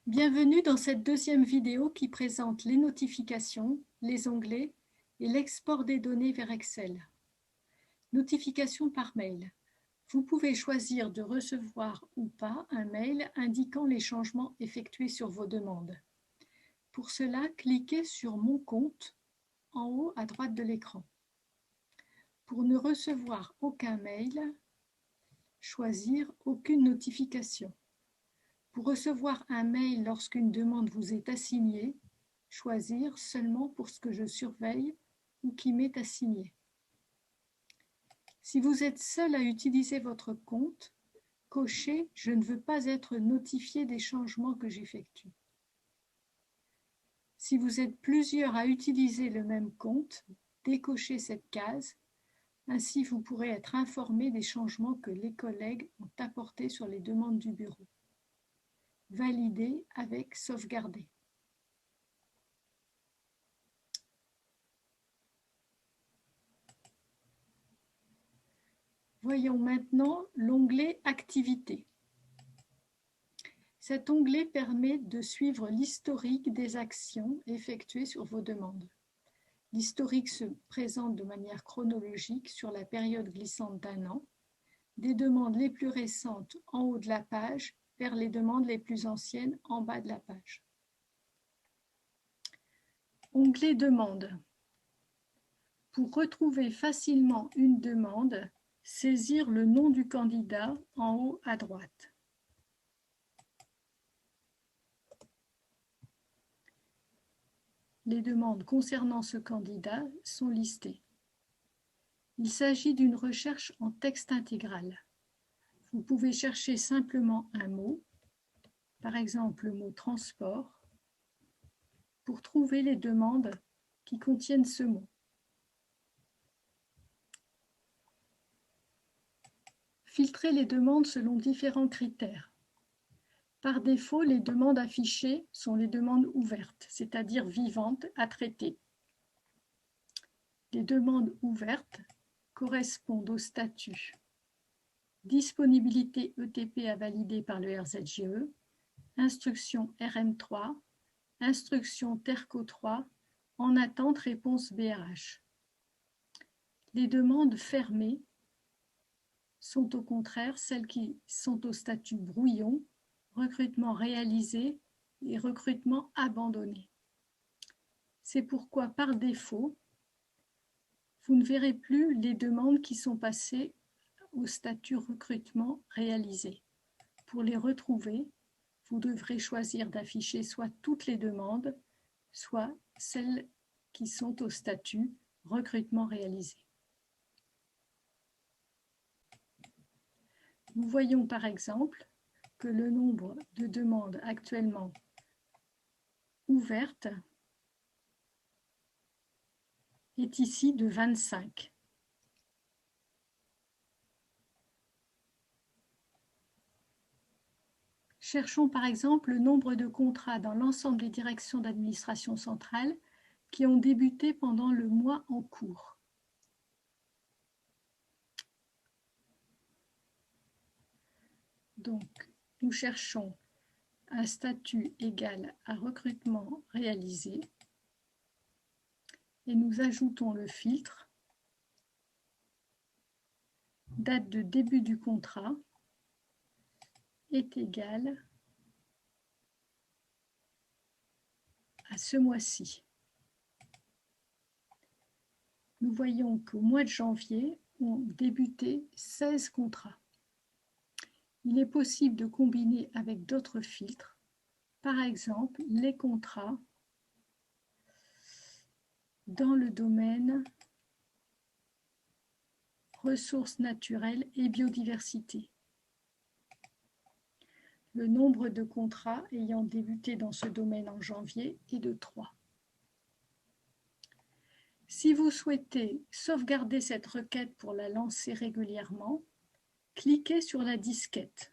Bienvenue dans cette deuxième vidéo qui présente les notifications, les onglets et l'export des données vers Excel. Notification par mail. Vous pouvez choisir de recevoir ou pas un mail indiquant les changements effectués sur vos demandes. Pour cela, cliquez sur « Mon compte » en haut à droite de l'écran. Pour ne recevoir aucun mail, choisir « Aucune notification ». Pour recevoir un mail lorsqu'une demande vous est assignée, choisir seulement pour ce que je surveille ou qui m'est assigné. Si vous êtes seul à utiliser votre compte, cochez « Je ne veux pas être notifié des changements que j'effectue ». Si vous êtes plusieurs à utiliser le même compte, décochez cette case. Ainsi, vous pourrez être informé des changements que les collègues ont apportés sur les demandes du bureau. Valider avec sauvegarder. Voyons maintenant l'onglet Activités. Cet onglet permet de suivre l'historique des actions effectuées sur vos demandes. L'historique se présente de manière chronologique sur la période glissante d'un an, des demandes les plus récentes en haut de la page vers les demandes les plus anciennes en bas de la page. Onglet Demande. Pour retrouver facilement une demande, saisir le nom du candidat en haut à droite. Les demandes concernant ce candidat sont listées. Il s'agit d'une recherche en texte intégral. Vous pouvez chercher simplement un mot, par exemple le mot « transport », pour trouver les demandes qui contiennent ce mot. Filtrez les demandes selon différents critères. Par défaut, les demandes affichées sont les demandes ouvertes, c'est-à-dire vivantes à traiter. Les demandes ouvertes correspondent au statut disponibilité ETP à valider par le RZGE, instruction RM3, instruction TERCO 3, en attente réponse BRH. Les demandes fermées sont au contraire celles qui sont au statut brouillon, recrutement réalisé et recrutement abandonné. C'est pourquoi, par défaut, vous ne verrez plus les demandes qui sont passées au statut recrutement réalisé. Pour les retrouver, vous devrez choisir d'afficher soit toutes les demandes, soit celles qui sont au statut recrutement réalisé. Nous voyons par exemple que le nombre de demandes actuellement ouvertes est ici de 25. Cherchons par exemple le nombre de contrats dans l'ensemble des directions d'administration centrale qui ont débuté pendant le mois en cours. Donc, nous cherchons un statut égal à recrutement réalisé et nous ajoutons le filtre date de début du contrat est égal à ce mois-ci. Nous voyons qu'au mois de janvier ont débuté 16 contrats. Il est possible de combiner avec d'autres filtres, par exemple les contrats dans le domaine ressources naturelles et biodiversité. Le nombre de contrats ayant débuté dans ce domaine en janvier est de 3. Si vous souhaitez sauvegarder cette requête pour la lancer régulièrement, cliquez sur la disquette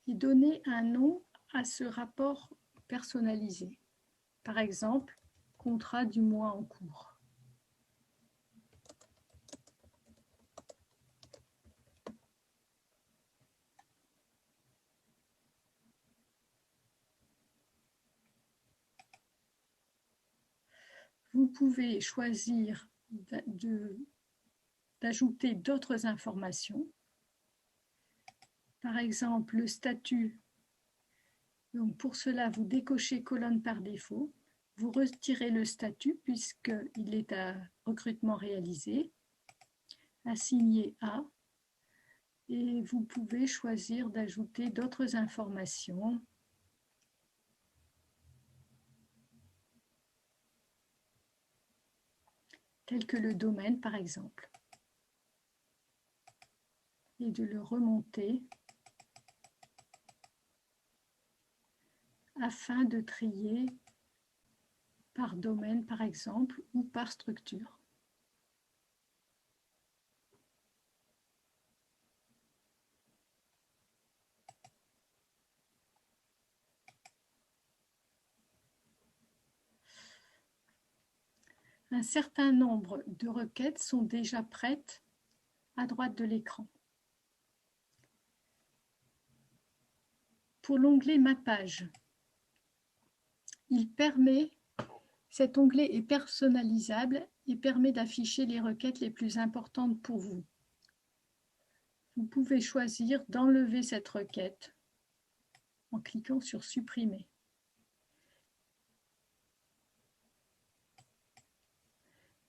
et donnez un nom à ce rapport personnalisé. Par exemple, contrat du mois en cours. Vous pouvez choisir d'ajouter d'autres informations. Par exemple, le statut. Donc pour cela, vous décochez colonne par défaut. Vous retirez le statut puisqu'il est à recrutement réalisé. Assigner à. Et vous pouvez choisir d'ajouter d'autres informations. Telles que le domaine par exemple. Et de le remonter afin de trier par domaine par exemple ou par structure. Un certain nombre de requêtes sont déjà prêtes à droite de l'écran. Pour l'onglet Ma page, cet onglet est personnalisable et permet d'afficher les requêtes les plus importantes pour vous. Vous pouvez choisir d'enlever cette requête en cliquant sur Supprimer.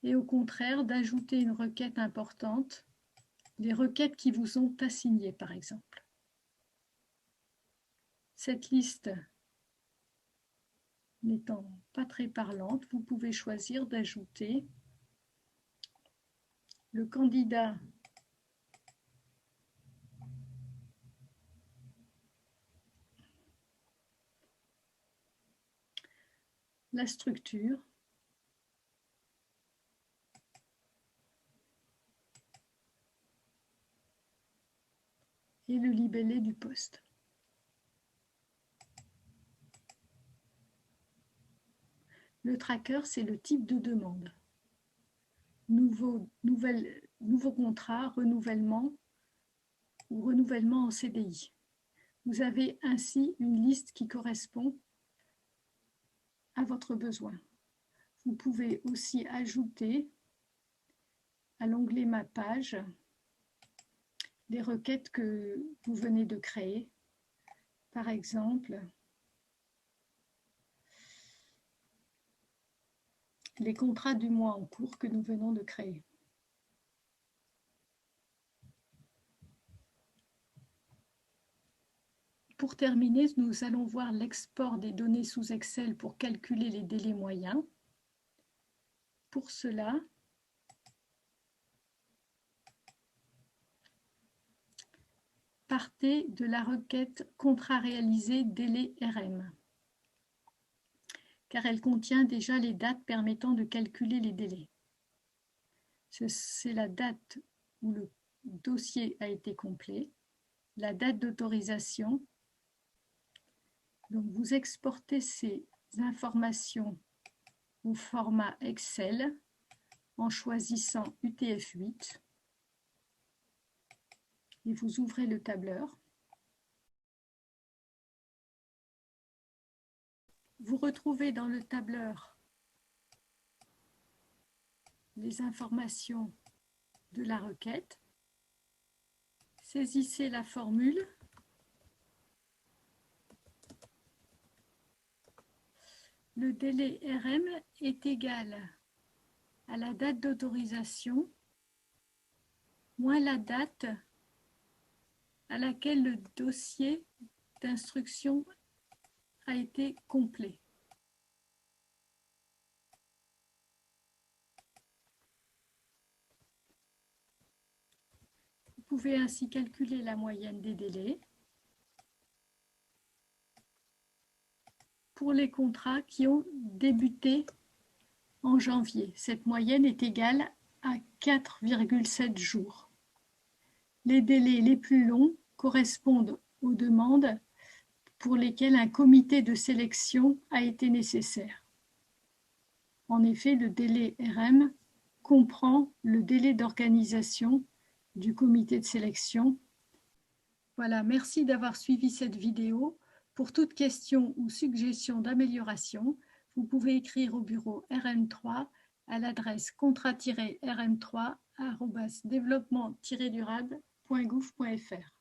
Et au contraire, d'ajouter une requête importante, les requêtes qui vous ont assignées par exemple. Cette liste n'étant pas très parlante, vous pouvez choisir d'ajouter le candidat la structure et le libellé du poste. Le tracker, c'est le type de demande. Nouveau contrat, renouvellement ou renouvellement en CDI. Vous avez ainsi une liste qui correspond à votre besoin. Vous pouvez aussi ajouter à l'onglet Ma page les requêtes que vous venez de créer. Par exemple, les contrats du mois en cours que nous venons de créer. Pour terminer, nous allons voir l'export des données sous Excel pour calculer les délais moyens. Pour cela, partez de la requête contrat réalisé délai RM, car elle contient déjà les dates permettant de calculer les délais. C'est la date où le dossier a été complet, la date d'autorisation. Donc vous exportez ces informations au format Excel en choisissant UTF-8 et vous ouvrez le tableur. Vous retrouvez dans le tableur les informations de la requête. Saisissez la formule. Le délai RM est égal à la date d'autorisation moins la date à laquelle le dossier d'instruction a été complet. Vous pouvez ainsi calculer la moyenne des délais pour les contrats qui ont débuté en janvier. Cette moyenne est égale à 4,7 jours. Les délais les plus longs correspondent aux demandes pour lesquelles un comité de sélection a été nécessaire. En effet, le délai RM comprend le délai d'organisation du comité de sélection. Voilà, merci d'avoir suivi cette vidéo. Pour toute question ou suggestion d'amélioration, vous pouvez écrire au bureau RM3 à l'adresse contrat-rm3@développement-durable.gouv.fr.